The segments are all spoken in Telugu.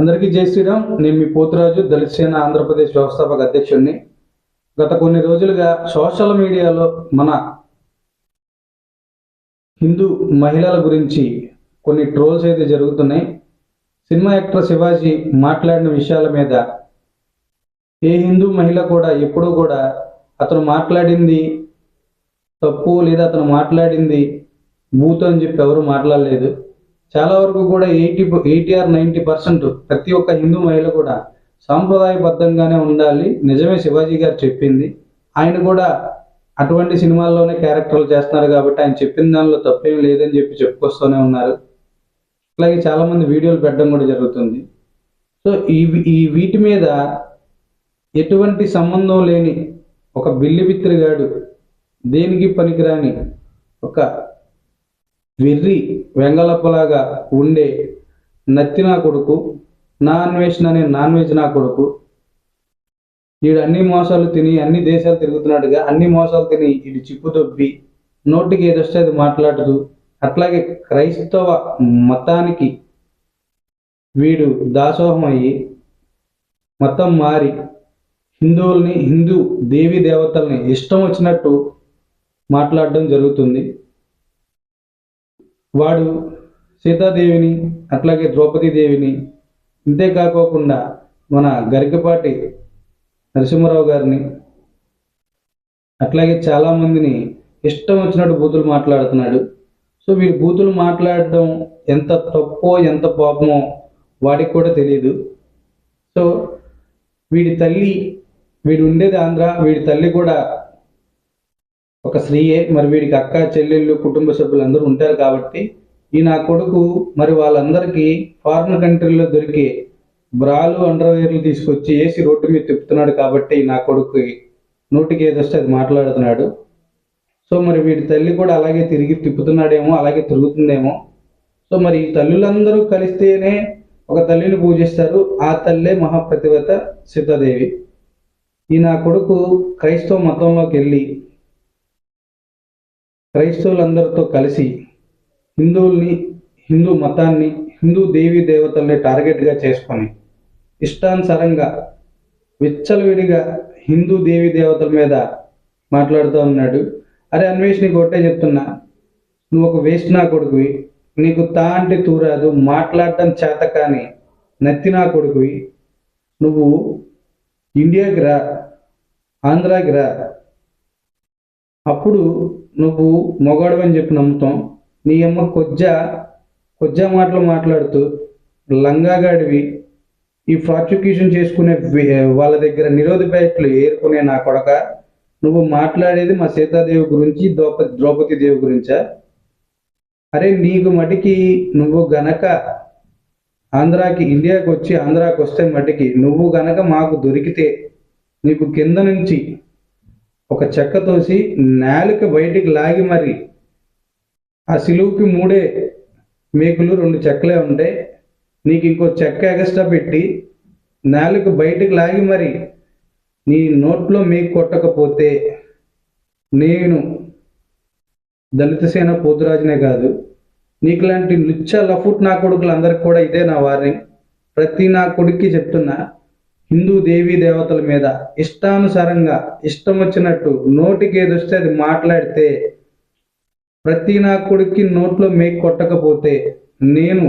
అందరికీ జై శ్రీరామ్. నేను మీ పోతురాజు, దళిత సేన ఆంధ్రప్రదేశ్ వ్యవస్థాపక అధ్యక్షుడిని. గత కొన్ని రోజులుగా సోషల్ మీడియాలో మన హిందూ మహిళల గురించి కొన్ని ట్రోల్స్ అయితే జరుగుతున్నాయి. సినిమా యాక్టర్ శివాజీ మాట్లాడిన విషయాల మీద ఏ హిందూ మహిళ కూడా ఎప్పుడూ కూడా అతను మాట్లాడింది తప్పు లేదా అతను మాట్లాడింది బూతు అని చెప్పి ఎవరు మాట్లాడలేదు. చాలా వరకు కూడా 80 ఆర్ 90% ప్రతి ఒక్క హిందూ మహిళ కూడా సాంప్రదాయబద్ధంగానే ఉండాలి. నిజమే శివాజీ గారు చెప్పింది. ఆయన కూడా అటువంటి సినిమాల్లోనే క్యారెక్టర్లు చేస్తున్నారు కాబట్టి ఆయన చెప్పిన దానిలో తప్పేం లేదని చెప్పి చెప్పుకొస్తూనే ఉన్నారు. అలాగే చాలామంది వీడియోలు పెట్టడం కూడా జరుగుతుంది. సో ఈ వీటి మీద ఎటువంటి సంబంధం లేని ఒక బిల్లిబిత్తిరిగాడు, దేనికి పనికిరాని ఒక వెర్రి వెంగళప్పలాగా ఉండే నత్తి నా కొడుకు, నా అన్వేషణ అనే నాన్ వెజ్ నా కొడుకు, వీడు అన్ని మోసాలు తిని అన్ని దేశాలు తిరుగుతున్నాడుగా అన్ని మోసాలు తిని వీడు చిప్పు దొబ్బి నోటికి ఏదొస్తే అది మాట్లాడుతూ, అట్లాగే క్రైస్తవ మతానికి వీడు దాసోహం అయ్యి మతం మారి హిందువుల్ని, హిందూ దేవీ దేవతల్ని ఇష్టం వచ్చినట్టు మాట్లాడడం జరుగుతుంది. వాడు సీతాదేవిని అట్లాగే ద్రౌపదీదేవిని, ఇంతేకాకోకుండా మన గరికపాటి నరసింహారావు గారిని అట్లాగే చాలామందిని ఇష్టం వచ్చినట్టు బూతులు మాట్లాడుతున్నాడు. సో వీడు బూతులు మాట్లాడడం ఎంత తప్పో ఎంత పాపమో వాడికి కూడా తెలియదు. సో వీడి తల్లి, వీడు ఉండేది ఆంధ్ర, వీడి తల్లి కూడా ఒక స్త్రీయే. మరి వీడికి అక్క చెల్లెళ్ళు కుటుంబ సభ్యులు అందరూ ఉంటారు కాబట్టి ఈ నా కొడుకు మరి వాళ్ళందరికీ ఫారిన్ కంట్రీలో దొరికే బ్రాలు అండర్వేర్లు తీసుకొచ్చి వేసి రోడ్డు మీద తిప్పుతున్నాడు కాబట్టి నా కొడుకు నోటికి ఏదొస్తే అది మాట్లాడుతున్నాడు. సో మరి వీడి తల్లి కూడా అలాగే తిరిగి తిప్పుతున్నాడేమో, అలాగే తిరుగుతుందేమో. సో మరి ఈ తల్లులందరూ కలిస్తేనే ఒక తల్లిని పూజిస్తారు. ఆ తల్లే మహాప్రతివత సీతాదేవి. ఈ నా కొడుకు క్రైస్తవ మతంలోకి వెళ్ళి క్రైస్తవులందరితో కలిసి హిందువుల్ని, హిందూ మతాన్ని, హిందూ దేవీ దేవతల్ని టార్గెట్గా చేసుకొని ఇష్టానుసారంగా విచ్చలవిడిగా హిందూ దేవీ దేవతల మీద మాట్లాడుతూ ఉన్నాడు. అరే అన్వేష్, నీకు ఒకటే చెప్తున్నా, నువ్వు ఒక వేస్ట్ నా కొడుకువి, నీకు తా అంటే తూరాదు, మాట్లాడటం చేత కానీ నత్తి నా కొడుకువి. నువ్వు ఇండియాకి రా, ఆంధ్రాకి రా, అప్పుడు నువ్వు మొగాడు అని చెప్పి నమ్ముతాం. నీ అమ్మ కొజ్జా మాటలు మాట్లాడుతూ లంగాగాడివి, ఈ ప్రాసిక్యూషన్ చేసుకునే వాళ్ళ దగ్గర నిరోధ బ్యాట్లు ఏరుకునే నా కొడక, నువ్వు మాట్లాడేది మా సీతాదేవి గురించి, ద్రౌపదీదేవి గురించా? అరే నీకు మటుకి నువ్వు గనక ఆంధ్రాకి, ఇండియాకి వచ్చి ఆంధ్రాకి వస్తే మటుకి నువ్వు గనక మాకు దొరికితే నీకు కింద నుంచి ఒక చెక్క తోసి నేలకి బయటికి లాగి మరి ఆ సిలువుకి 3 మేకులు 2 చెక్కలే ఉంటాయి, నీకు ఇంకో చెక్క ఎగస్ట్రా పెట్టి నేలకు బయటికి లాగి మరి నీ నోట్లో మేకు కొట్టకపోతే నేను దళిత సేన పోతురాజునే కాదు, నీకు లాంటి లుచ్చ లఫుట్ నా కొడుకులందరికీ కూడా ఇదే నా వార్నింగ్. ప్రతి నా కొడుక్కి చెప్తున్నా, హిందూ దేవీ దేవతల మీద ఇష్టానుసారంగా ఇష్టం వచ్చినట్టు నోటికి ఏదొస్తే అది మాట్లాడితే, ప్రతి నా కొడుక్కి నోట్లో మేకు కొట్టకపోతే నేను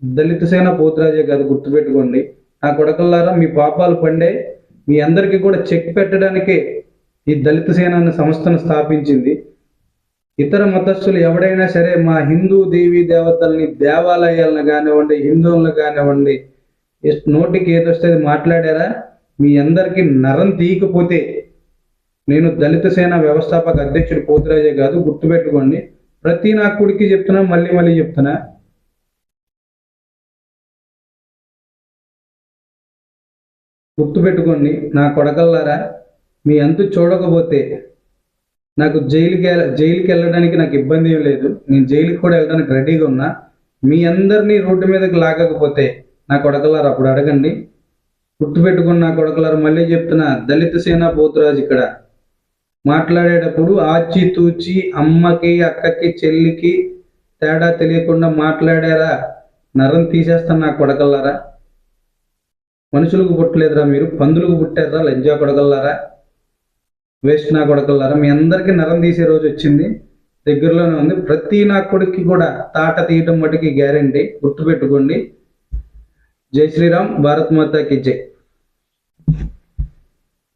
దళిత సేన పోతురాజే కాదు, గుర్తుపెట్టుకోండి. నా కొడకల్లారా, మీ పాపాలు పండే. మీ అందరికీ కూడా చెక్ పెట్టడానికే ఈ దళిత సేన అనే సంస్థను స్థాపించింది. ఇతర మతస్థులు ఎవడైనా సరే మా హిందూ దేవీ దేవతల్ని, దేవాలయాలను కానివ్వండి, హిందువులను కానివ్వండి, నోటికి ఏదొస్తే మాట్లాడారా, మీ అందరికీ నరం తీయకపోతే నేను దళిత సేన వ్యవస్థాపక అధ్యక్షుడు పోతురాజే కాదు, గుర్తుపెట్టుకోండి. ప్రతి నా కొడుక్కి చెప్తున్నా, మళ్ళీ చెప్తున్నా, గుర్తుపెట్టుకోండి. నా కొడకల్లారా, మీ అంతు చూడకపోతే నాకు జైలుకి వెళ్ళడానికి నాకు ఇబ్బంది ఏం లేదు. నేను జైలుకి కూడా వెళ్ళడానికి రెడీగా ఉన్నా. మీ అందరినీ రోడ్డు మీదకి లాగకపోతే నా కొడకలారు అప్పుడు అడగండి. గుర్తుపెట్టుకుని నా కొడకలారు, మళ్ళీ చెప్తున్నా, దళిత సేన పోతురాజు ఇక్కడ మాట్లాడేటప్పుడు ఆచి తూచి అమ్మకి, అక్కకి, చెల్లికి తేడా తెలియకుండా మాట్లాడారా, నరం తీసేస్తాను నా కొడకల్లారా. మనుషులకు పుట్టలేదురా, మీరు పందులకు పుట్టారా లంజా కొడగల్లారా, వేస్ట్ నా కొడకల్లారా. మీ అందరికీ నరం తీసే రోజు వచ్చింది, దగ్గరలోనే ఉంది. ప్రతి నా కొడుక్కి కూడా తాట తీయటం మటుకి గ్యారంటీ, గుర్తుపెట్టుకోండి. జై శ్రీరామ్, భారత్ మాతాకి జై.